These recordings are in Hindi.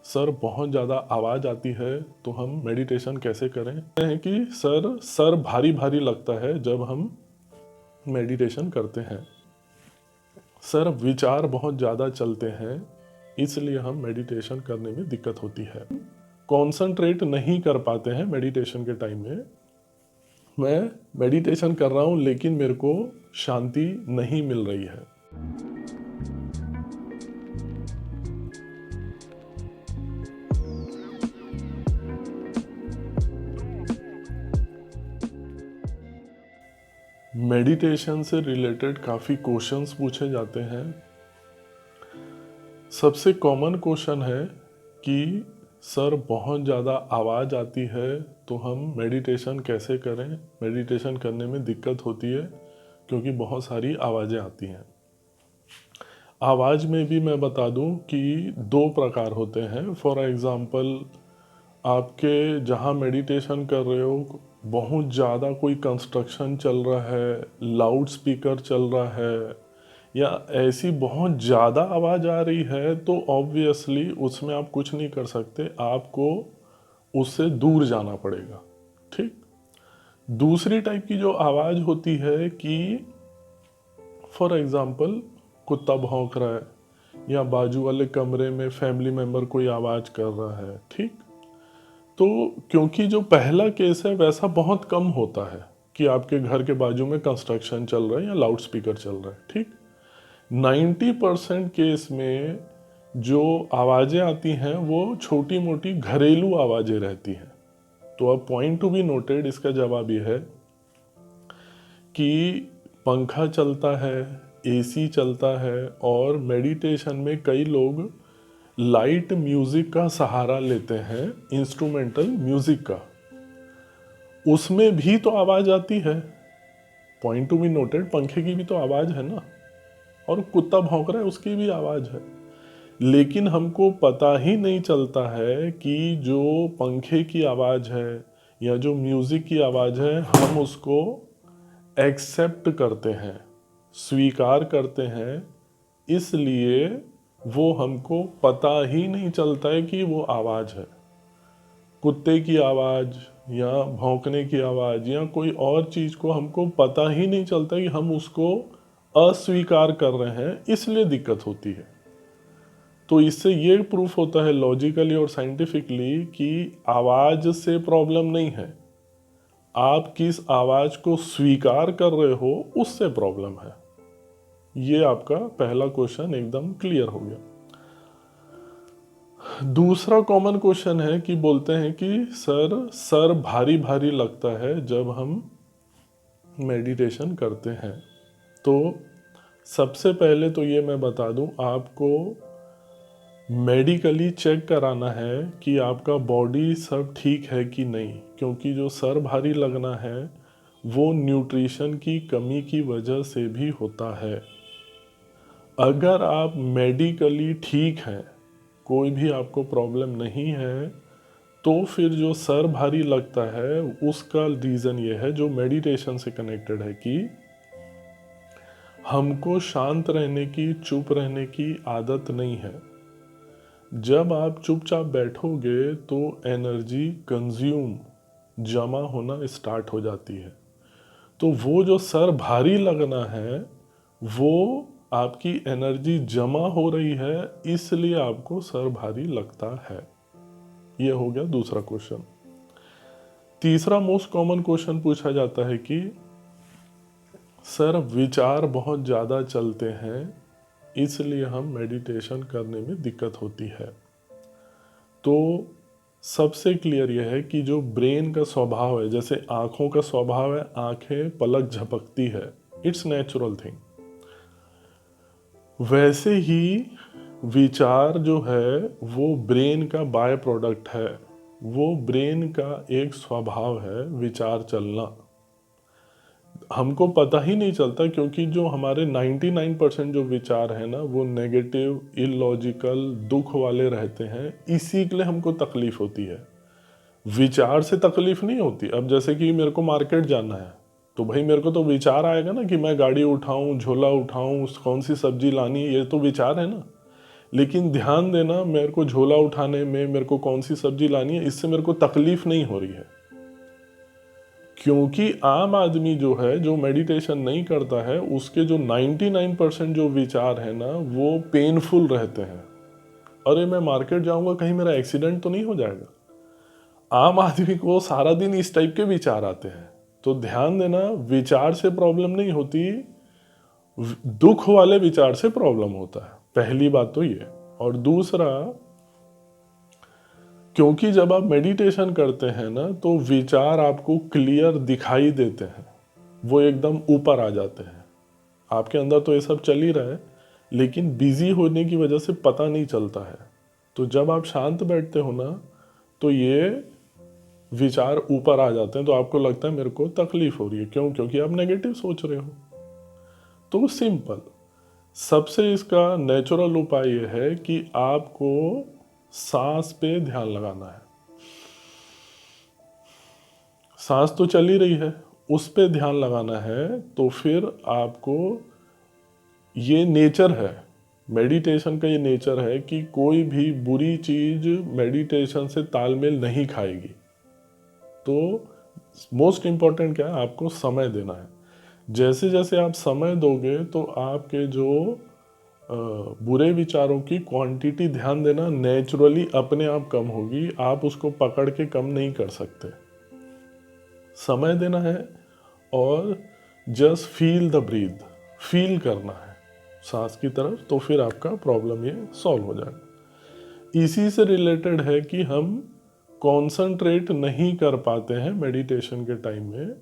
सर बहुत ज़्यादा आवाज़ आती है तो हम मेडिटेशन कैसे करें। हैं कि सर भारी भारी लगता है जब हम मेडिटेशन करते हैं। सर विचार बहुत ज़्यादा चलते हैं इसलिए हम मेडिटेशन करने में दिक्कत होती है। कॉन्संट्रेट नहीं कर पाते हैं मेडिटेशन के टाइम में। मैं मेडिटेशन कर रहा हूँ लेकिन मेरे को शांति नहीं मिल रही है। मेडिटेशन से रिलेटेड काफ़ी क्वेश्चंस पूछे जाते हैं। सबसे कॉमन क्वेश्चन है कि सर बहुत ज़्यादा आवाज़ आती है तो हम मेडिटेशन कैसे करें। मेडिटेशन करने में दिक्कत होती है क्योंकि बहुत सारी आवाज़ें आती हैं। आवाज़ में भी मैं बता दूं कि दो प्रकार होते हैं। फॉर एग्ज़ाम्पल, आपके जहाँ मेडिटेशन कर रहे हो बहुत ज़्यादा कोई कंस्ट्रक्शन चल रहा है, लाउड स्पीकर चल रहा है या ऐसी बहुत ज़्यादा आवाज़ आ रही है तो ऑब्वियसली उसमें आप कुछ नहीं कर सकते, आपको उससे दूर जाना पड़ेगा। ठीक। दूसरी टाइप की जो आवाज़ होती है कि फॉर एग्ज़ाम्पल कुत्ता भौंक रहा है या बाजू वाले कमरे में फैमिली मेम्बर कोई आवाज़ कर रहा है। ठीक। तो क्योंकि जो पहला केस है वैसा बहुत कम होता है कि आपके घर के बाजू में कंस्ट्रक्शन चल रहा है या लाउड स्पीकर चल रहा है। ठीक। 90% केस में जो आवाज़ें आती हैं वो छोटी मोटी घरेलू आवाज़ें रहती हैं। तो अब पॉइंट टू बी नोटेड, इसका जवाब ये है कि पंखा चलता है, एसी चलता है और मेडिटेशन में कई लोग लाइट म्यूज़िक का सहारा लेते हैं, इंस्ट्रूमेंटल म्यूज़िक का। उसमें भी तो आवाज़ आती है। पॉइंट टू बी नोटेड, पंखे की भी तो आवाज़ है ना, और कुत्ता भौंक रहा है उसकी भी आवाज़ है। लेकिन हमको पता ही नहीं चलता है कि जो पंखे की आवाज़ है या जो म्यूज़िक की आवाज़ है हम उसको एक्सेप्ट करते हैं, स्वीकार करते हैं, इसलिए वो हमको पता ही नहीं चलता है कि वो आवाज़ है। कुत्ते की आवाज़ या भौंकने की आवाज़ या कोई और चीज़ को हमको पता ही नहीं चलता कि हम उसको अस्वीकार कर रहे हैं, इसलिए दिक्कत होती है। तो इससे ये प्रूफ होता है लॉजिकली और साइंटिफिकली कि आवाज़ से प्रॉब्लम नहीं है, आप किस आवाज़ को स्वीकार कर रहे हो उससे प्रॉब्लम है। ये आपका पहला क्वेश्चन एकदम क्लियर हो गया। दूसरा कॉमन क्वेश्चन है कि बोलते हैं कि सर भारी भारी लगता है जब हम मेडिटेशन करते हैं। तो सबसे पहले तो ये मैं बता दूं, आपको मेडिकली चेक कराना है कि आपका बॉडी सब ठीक है कि नहीं, क्योंकि जो सर भारी लगना है वो न्यूट्रिशन की कमी की वजह से भी होता है। अगर आप मेडिकली ठीक हैं, कोई भी आपको प्रॉब्लम नहीं है, तो फिर जो सर भारी लगता है उसका रीज़न ये है जो मेडिटेशन से कनेक्टेड है कि हमको शांत रहने की, चुप रहने की आदत नहीं है। जब आप चुपचाप बैठोगे तो एनर्जी कंज्यूम, जमा होना स्टार्ट हो जाती है। तो वो जो सर भारी लगना है वो आपकी एनर्जी जमा हो रही है, इसलिए आपको सर भारी लगता है। ये हो गया दूसरा क्वेश्चन। तीसरा मोस्ट कॉमन क्वेश्चन पूछा जाता है कि सर विचार बहुत ज़्यादा चलते हैं इसलिए हम मेडिटेशन करने में दिक्कत होती है। तो सबसे क्लियर यह है कि जो ब्रेन का स्वभाव है, जैसे आँखों का स्वभाव है आँखें पलक झपकती है, इट्स नेचुरल थिंग, वैसे ही विचार जो है वो ब्रेन का बाय प्रोडक्ट है। वो ब्रेन का एक स्वभाव है विचार चलना। हमको पता ही नहीं चलता क्योंकि जो हमारे 99% जो विचार है ना वो नेगेटिव, इलॉजिकल, दुख वाले रहते हैं, इसी के लिए हमको तकलीफ होती है। विचार से तकलीफ नहीं होती। अब जैसे कि मेरे को मार्केट जाना है तो भाई मेरे को तो विचार आएगा ना कि मैं गाड़ी उठाऊं, झोला उठाऊं, कौन सी सब्जी लानी, ये तो विचार है ना। लेकिन ध्यान देना, मेरे को झोला उठाने में, मेरे को कौन सी सब्जी लानी है, इससे मेरे को तकलीफ नहीं हो रही है। क्योंकि आम आदमी जो है, जो मेडिटेशन नहीं करता है, उसके जो 99% जो विचार है ना, वो पेनफुल रहते हैं। अरे मैं मार्केट जाऊंगा, कहीं मेरा एक्सीडेंट तो नहीं हो जाएगा। आम आदमी को सारा दिन इस टाइप के विचार आते हैं। तो ध्यान देना, विचार से प्रॉब्लम नहीं होती, दुख वाले विचार से प्रॉब्लम होता है। पहली बात तो ये। और दूसरा, क्योंकि जब आप मेडिटेशन करते हैं ना, तो विचार आपको क्लियर दिखाई देते हैं, वो एकदम ऊपर आ जाते हैं। आपके अंदर तो ये सब चल ही रहा है, लेकिन बिजी होने की वजह से पता नहीं चलता है। तो जब आप शांत बैठते हो ना, तो ये विचार ऊपर आ जाते हैं, तो आपको लगता है मेरे को तकलीफ हो रही है। क्यों? क्योंकि आप नेगेटिव सोच रहे हो। तो सिंपल, सबसे इसका नेचुरल उपाय ये है कि आपको सांस पे ध्यान लगाना है। सांस तो चल ही रही है, उस पे ध्यान लगाना है। तो फिर आपको, ये नेचर है मेडिटेशन का, ये नेचर है कि कोई भी बुरी चीज मेडिटेशन से तालमेल नहीं खाएगी। तो मोस्ट इम्पॉर्टेंट क्या है, आपको समय देना है। जैसे जैसे आप समय दोगे, तो आपके जो बुरे विचारों की क्वांटिटी, ध्यान देना, नेचुरली अपने आप कम होगी। आप उसको पकड़ के कम नहीं कर सकते। समय देना है और just feel the breath, feel करना है सांस की तरफ, तो फिर आपका प्रॉब्लम ये सॉल्व हो जाएगा। इसी से रिलेटेड है कि हम कॉन्संट्रेट नहीं कर पाते हैं मेडिटेशन के टाइम में,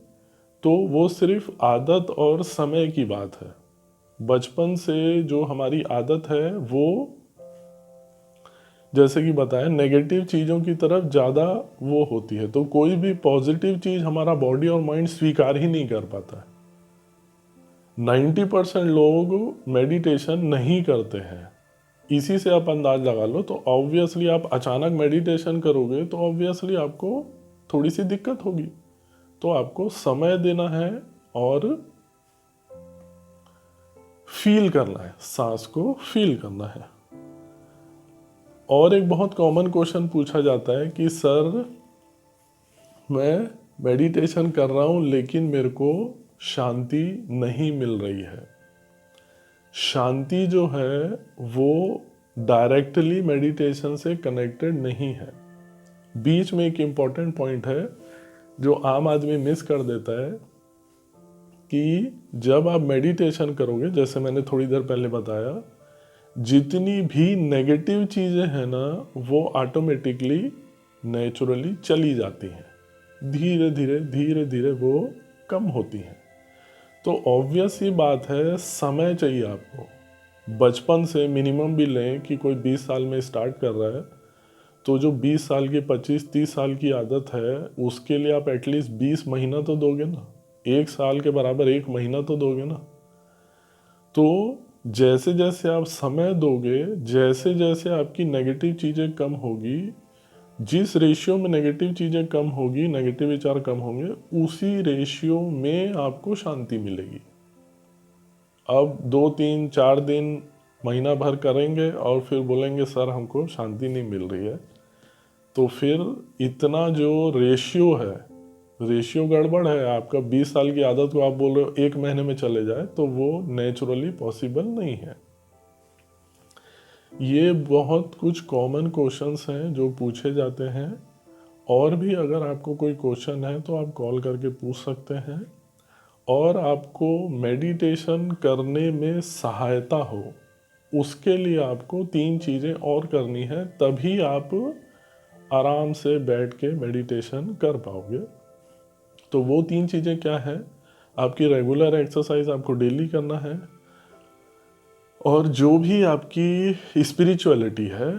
तो वो सिर्फ आदत और समय की बात है। बचपन से जो हमारी आदत है, वो जैसे कि बताया, नेगेटिव चीज़ों की तरफ ज़्यादा वो होती है। तो कोई भी पॉजिटिव चीज़ हमारा बॉडी और माइंड स्वीकार ही नहीं कर पाता है। 90% लोग मेडिटेशन नहीं करते हैं। इसी से आप अंदाज लगा लो। तो ऑब्वियसली आप अचानक मेडिटेशन करोगे, तो ऑब्वियसली आपको थोड़ी सी दिक्कत होगी। तो आपको समय देना है और फील करना है, सांस को फील करना है। और एक बहुत कॉमन क्वेश्चन पूछा जाता है कि सर, मैं मेडिटेशन कर रहा हूँ, लेकिन मेरे को शांति नहीं मिल रही है। शांति जो है वो डायरेक्टली मेडिटेशन से कनेक्टेड नहीं है। बीच में एक इम्पॉर्टेंट पॉइंट है जो आम आदमी मिस कर देता है, कि जब आप मेडिटेशन करोगे, जैसे मैंने थोड़ी देर पहले बताया, जितनी भी नेगेटिव चीज़ें हैं ना, वो ऑटोमेटिकली नेचुरली चली जाती हैं। धीरे धीरे धीरे धीरे वो कम होती हैं। तो ऑब्वियस ही बात है, समय चाहिए आपको। बचपन से मिनिमम भी लें कि कोई 20 साल में स्टार्ट कर रहा है, तो जो 20 साल की 25-30 साल की आदत है, उसके लिए आप एटलीस्ट 20 महीना तो दोगे ना। 1 साल के बराबर 1 महीना तो दोगे ना। तो जैसे जैसे आप समय दोगे, जैसे जैसे आपकी नेगेटिव चीज़ें कम होगी, जिस रेशियो में नेगेटिव चीज़ें कम होगी, नेगेटिव विचार कम होंगे, उसी रेशियो में आपको शांति मिलेगी। अब 2-3-4 दिन, महीना भर करेंगे और फिर बोलेंगे सर हमको शांति नहीं मिल रही है, तो फिर इतना जो रेशियो है, रेशियो गड़बड़ है। आपका 20 साल की आदत को आप बोल रहे हो 1 महीने में चले जाए, तो वो नेचुरली पॉसिबल नहीं है। ये बहुत कुछ कॉमन क्वेश्चंस हैं जो पूछे जाते हैं। और भी अगर आपको कोई क्वेश्चन है तो आप कॉल करके पूछ सकते हैं। और आपको मेडिटेशन करने में सहायता हो, उसके लिए आपको 3 चीज़ें और करनी है, तभी आप आराम से बैठ के मेडिटेशन कर पाओगे। तो वो 3 चीज़ें क्या है? आपकी रेगुलर एक्सरसाइज आपको डेली करना है, और जो भी आपकी स्पिरिचुअलिटी है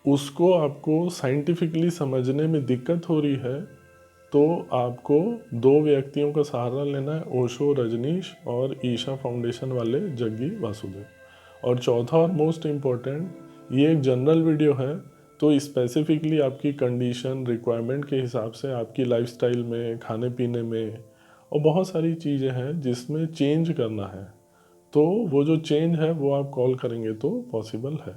उसको आपको साइंटिफिकली समझने में दिक्कत हो रही है, तो आपको 2 व्यक्तियों का सहारा लेना है, ओशो रजनीश और ईशा फाउंडेशन वाले जग्गी वासुदेव। और चौथा और मोस्ट इम्पॉर्टेंट, ये एक जनरल वीडियो है, तो स्पेसिफिकली आपकी कंडीशन, रिक्वायरमेंट के हिसाब से आपकी लाइफस्टाइल में, खाने पीने में और बहुत सारी चीज़ें हैं जिसमें चेंज करना है। तो वो जो चेंज है वो आप कॉल करेंगे तो पॉसिबल है।